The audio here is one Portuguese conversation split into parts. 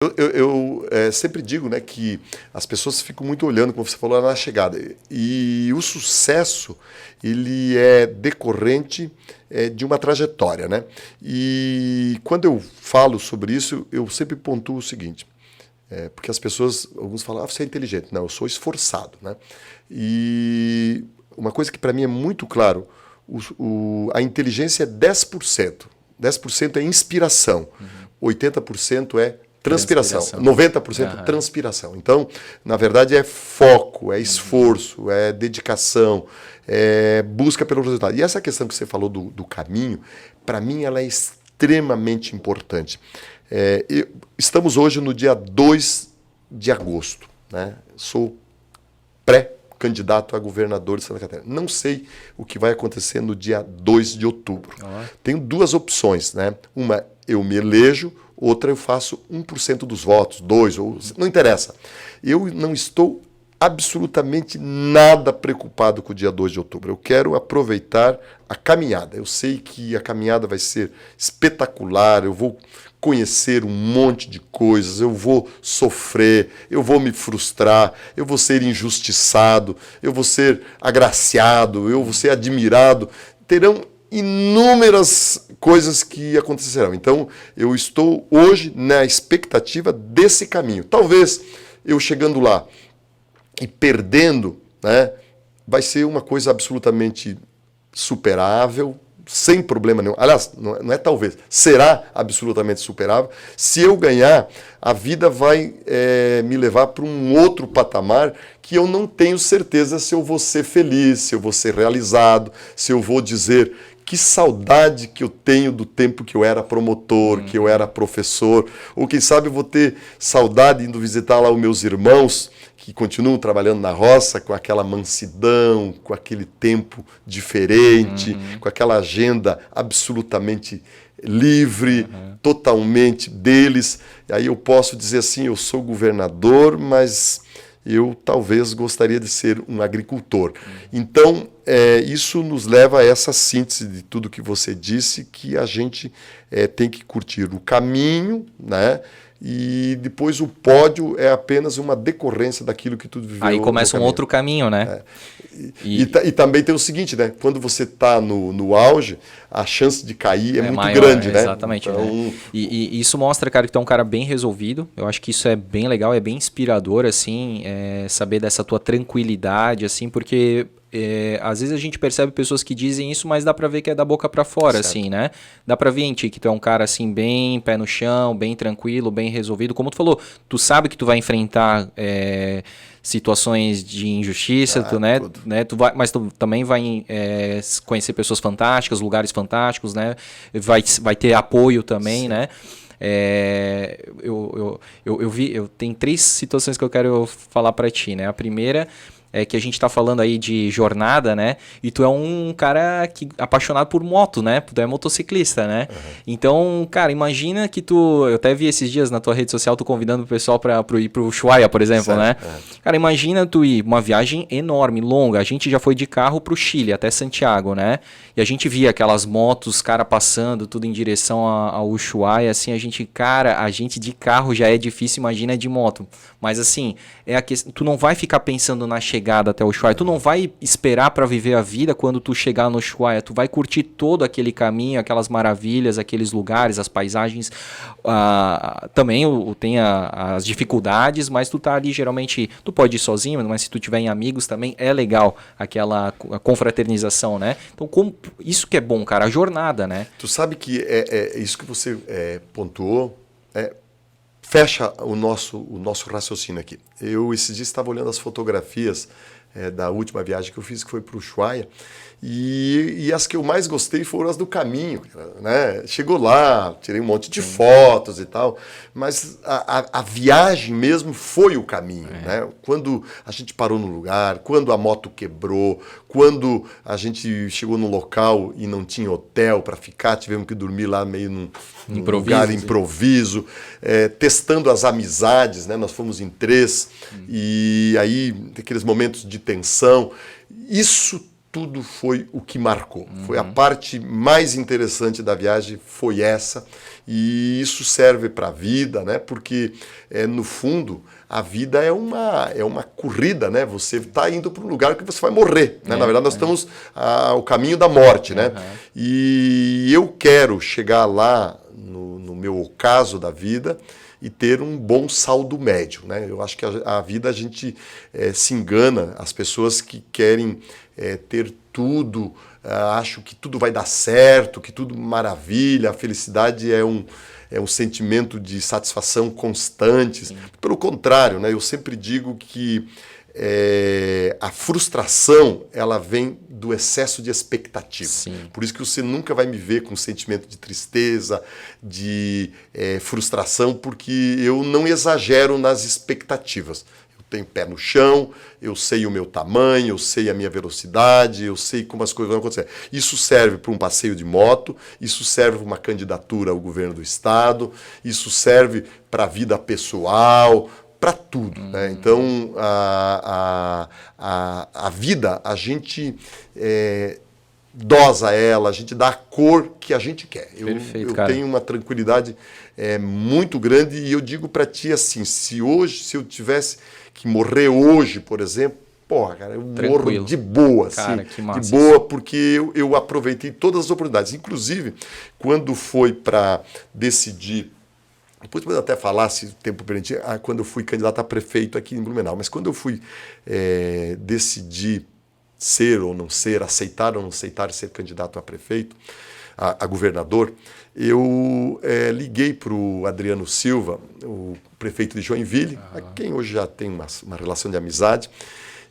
Eu sempre digo, né, que as pessoas ficam muito olhando, como você falou, na chegada. E o sucesso, ele é decorrente de uma trajetória, né? E quando eu falo sobre isso, eu sempre pontuo o seguinte, porque as pessoas, alguns falam, você é inteligente. Não, eu sou esforçado, né? E uma coisa que para mim é muito claro, a inteligência é 10%. 10% é inspiração, 80% é transpiração. 90% transpiração. Então, na verdade, é foco, é esforço, é dedicação, é busca pelo resultado. E essa questão que você falou do caminho, para mim, ela é extremamente importante. Estamos hoje no dia 2 de agosto. Né? Sou pré-candidato a governador de Santa Catarina. Não sei o que vai acontecer no dia 2 de outubro. Tenho duas opções. Né? Uma, eu me elejo, outra eu faço 1% dos votos, 2%, não interessa. Eu não estou absolutamente nada preocupado com o dia 2 de outubro. Eu quero aproveitar a caminhada. Eu sei que a caminhada vai ser espetacular, eu vou conhecer um monte de coisas, eu vou sofrer, eu vou me frustrar, eu vou ser injustiçado, eu vou ser agraciado, eu vou ser admirado. Terão inúmeras coisas que acontecerão. Então, eu estou hoje na expectativa desse caminho. Talvez eu chegando lá e perdendo, né, vai ser uma coisa absolutamente superável, sem problema nenhum. Aliás, não é talvez, será absolutamente superável. Se eu ganhar, a vida vai me levar para um outro patamar que eu não tenho certeza se eu vou ser feliz, se eu vou ser realizado, se eu vou dizer que saudade que eu tenho do tempo que eu era promotor, que eu era professor, ou quem sabe eu vou ter saudade indo visitar lá os meus irmãos que continuam trabalhando na roça com aquela mansidão, com aquele tempo diferente, com aquela agenda absolutamente livre, totalmente deles. E aí eu posso dizer assim, eu sou governador, mas eu talvez gostaria de ser um agricultor. Então, isso nos leva a essa síntese de tudo que você disse, que a gente tem que curtir o caminho, né? E depois o pódio é apenas uma decorrência daquilo que tu viveu. Aí começa um outro caminho, né? E também tem o seguinte, né? Quando você está no auge, a chance de cair é muito maior, grande, né? Exatamente. Então... né? E isso mostra, cara, que tu é um cara bem resolvido. Eu acho que isso é bem legal, é bem inspirador, assim, saber dessa tua tranquilidade, assim, porque... às vezes a gente percebe pessoas que dizem isso, mas dá pra ver que é da boca pra fora, certo. Assim, né? Dá pra ver em ti que tu é um cara, assim, bem pé no chão, bem tranquilo, bem resolvido. Como tu falou, tu sabe que tu vai enfrentar situações de injustiça, tu vai, mas tu também vai conhecer pessoas fantásticas, lugares fantásticos, né? Vai ter apoio também, sim. Né? Eu tenho 3 situações que eu quero falar pra ti, né? A primeira... é que a gente tá falando aí de jornada, né? E tu é um cara apaixonado por moto, né? Tu é motociclista, né? Então, cara, imagina que eu até vi esses dias na tua rede social, tu convidando o pessoal pra ir pro Ushuaia, por exemplo, certo. Né? Cara, imagina tu ir uma viagem enorme, longa. A gente já foi de carro pro Chile, até Santiago, né? E a gente via aquelas motos, cara, passando tudo em direção ao Ushuaia, assim, a gente de carro já é difícil, imagina de moto. Mas assim, tu não vai ficar pensando na chegada até o Ushuaia, tu não vai esperar para viver a vida quando tu chegar no Ushuaia, tu vai curtir todo aquele caminho, aquelas maravilhas, aqueles lugares, as paisagens, também tem as dificuldades, mas tu tá ali geralmente, tu pode ir sozinho, mas se tu tiver em amigos também é legal aquela confraternização, né? Então isso que é bom, cara, a jornada, né? Tu sabe que isso que você pontuou, fecha o nosso raciocínio aqui. Eu, esses dias, estava olhando as fotografias da última viagem que eu fiz, que foi para o Ushuaia, e as que eu mais gostei foram as do caminho, né? Chegou lá, tirei um monte de fotos e tal, mas a viagem mesmo foi o caminho, né? Quando a gente parou no lugar, quando a moto quebrou, quando a gente chegou no local e não tinha hotel para ficar, tivemos que dormir lá meio num lugar improviso, testando as amizades, né? Nós fomos em 3, e aí aqueles momentos de tensão, isso tudo foi o que marcou. Foi a parte mais interessante da viagem, foi essa. E isso serve para a vida, né? Porque, no fundo, a vida é uma corrida, né? Você está indo para um lugar que você vai morrer, né? Na verdade, nós estamos ao caminho da morte, né? E eu quero chegar lá, no meu ocaso da vida, e ter um bom saldo médio, né? Eu acho que a vida a gente se engana, as pessoas que querem ter tudo, acham que tudo vai dar certo, que tudo maravilha, a felicidade é um sentimento de satisfação constante. Sim. Pelo contrário, né? Eu sempre digo que a frustração ela vem do excesso de expectativa. Sim. Por isso que você nunca vai me ver com sentimento de tristeza, de frustração, porque eu não exagero nas expectativas. Eu tenho pé no chão, eu sei o meu tamanho, eu sei a minha velocidade, eu sei como as coisas vão acontecer. Isso serve para um passeio de moto, isso serve para uma candidatura ao governo do estado, isso serve para a vida pessoal, para tudo, né? Então, a vida, a gente dosa ela, a gente dá a cor que a gente quer. Perfeito, eu tenho uma tranquilidade muito grande e eu digo para ti assim, se eu tivesse que morrer hoje, por exemplo, porra, cara, eu morro de boa, cara, assim, que massa, de boa, porque eu aproveitei todas as oportunidades. Inclusive, quando foi para decidir. Depois podemos até falar, se o tempo permitir, quando eu fui candidato a prefeito aqui em Blumenau. Mas quando eu fui decidir ser ou não ser, aceitar ou não aceitar ser candidato a prefeito, a governador, eu liguei para o Adriano Silva, o prefeito de Joinville, a quem hoje já tem uma relação de amizade,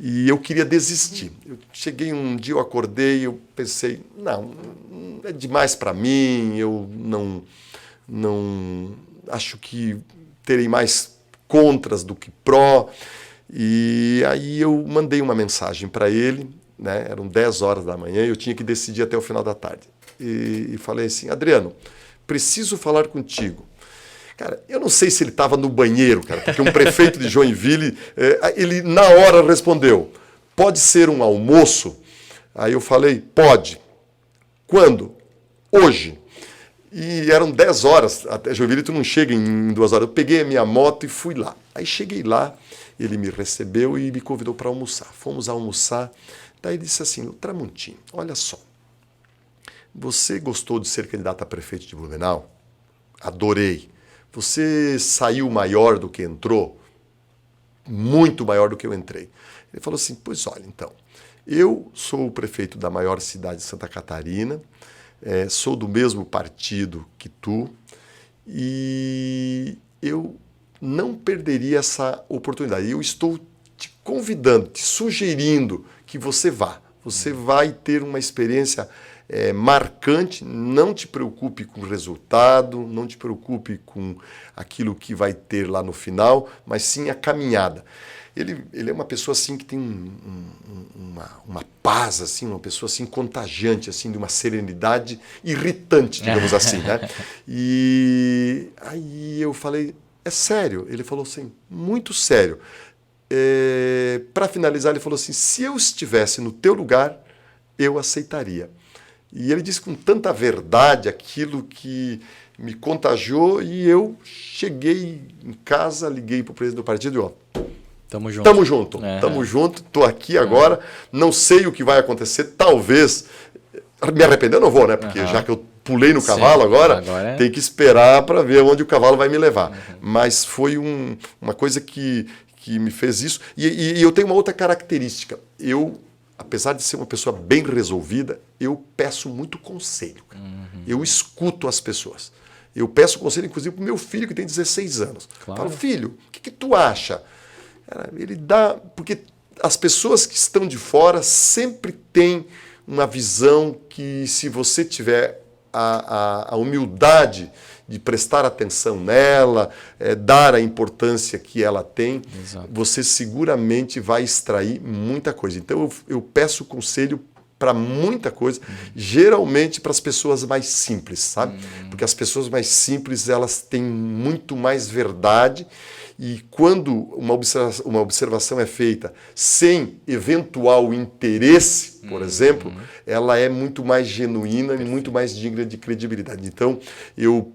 e eu queria desistir. Eu cheguei um dia, eu acordei, eu pensei, não, é demais para mim, eu não acho que terei mais contras do que pró. E aí eu mandei uma mensagem para ele, né? Eram 10 horas da manhã e eu tinha que decidir até o final da tarde. E falei assim, Adriano, preciso falar contigo. Cara, eu não sei se ele estava no banheiro, cara, porque um prefeito de Joinville, ele na hora respondeu, pode ser um almoço? Aí eu falei, pode. Quando? Hoje. E eram 10 horas, até Joinville tu não chega em 2 horas. Eu peguei a minha moto e fui lá. Aí cheguei lá, ele me recebeu e me convidou para almoçar. Fomos almoçar. Daí ele disse assim, Tramontim, olha só, você gostou de ser candidato a prefeito de Blumenau? Adorei. Você saiu maior do que entrou? Muito maior do que eu entrei. Ele falou assim, pois olha, então, eu sou o prefeito da maior cidade de Santa Catarina, sou do mesmo partido que tu e eu não perderia essa oportunidade. Eu estou te convidando, te sugerindo que você vá. Você vai ter uma experiência marcante, não te preocupe com o resultado, não te preocupe com aquilo que vai ter lá no final, mas sim a caminhada. Ele é uma pessoa assim que tem uma paz, assim, uma pessoa assim contagiante, assim, de uma serenidade irritante, digamos assim, né? E aí eu falei, é sério? Ele falou assim, muito sério. Para finalizar, ele falou assim, se eu estivesse no teu lugar, eu aceitaria. E ele disse com tanta verdade aquilo que me contagiou e eu cheguei em casa, liguei para o presidente do partido e ó, tamo junto. Tamo junto, tamo junto, tô aqui agora, não sei o que vai acontecer, talvez, me arrepender eu não vou, né? Porque já que eu pulei no cavalo agora tem que esperar para ver onde o cavalo vai me levar. Mas foi uma coisa que me fez isso. E eu tenho uma outra característica, eu, apesar de ser uma pessoa bem resolvida, eu peço muito conselho. Eu escuto as pessoas. Eu peço conselho, inclusive, pro meu filho, que tem 16 anos. Claro. Falo, filho, o que tu acha? Ele dá, porque as pessoas que estão de fora sempre têm uma visão que, se você tiver a humildade de prestar atenção nela, dar a importância que ela tem, exato, você seguramente vai extrair muita coisa. Então eu peço conselho para muita coisa, geralmente para as pessoas mais simples, sabe? Porque as pessoas mais simples, elas têm muito mais verdade E quando uma observação é feita sem eventual interesse, por exemplo, ela é muito mais genuína e muito mais digna de credibilidade. Então, eu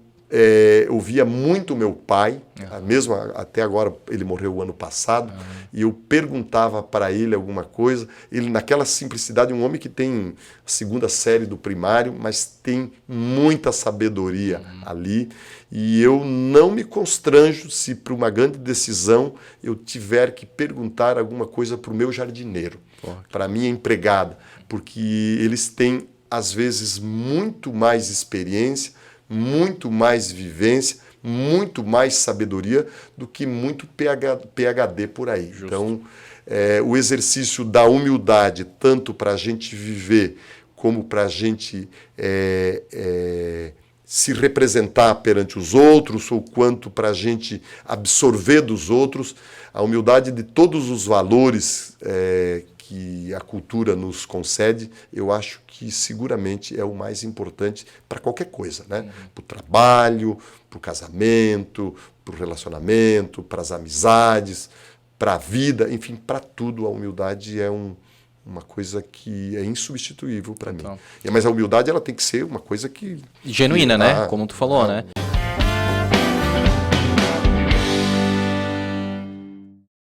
ouvia muito meu pai, mesmo até agora, ele morreu o ano passado, e eu perguntava para ele alguma coisa, ele naquela simplicidade, um homem que tem a segunda série do primário, mas tem muita sabedoria ali, e eu não me constranjo se para uma grande decisão eu tiver que perguntar alguma coisa para o meu jardineiro, para a minha empregada, porque eles têm, às vezes, muito mais experiência, muito mais vivência, muito mais sabedoria do que muito PhD por aí. Justo. Então, o exercício da humildade, tanto para a gente viver como para a gente se representar perante os outros, ou quanto para a gente absorver dos outros, a humildade de todos os valores que a cultura nos concede, eu acho que seguramente é o mais importante para qualquer coisa, né? Para o trabalho, para o casamento, para o relacionamento, para as amizades, para a vida, enfim, para tudo. A humildade é uma coisa que é insubstituível para mim. Mas a humildade ela tem que ser uma coisa que... genuína, né? Como tu falou, né?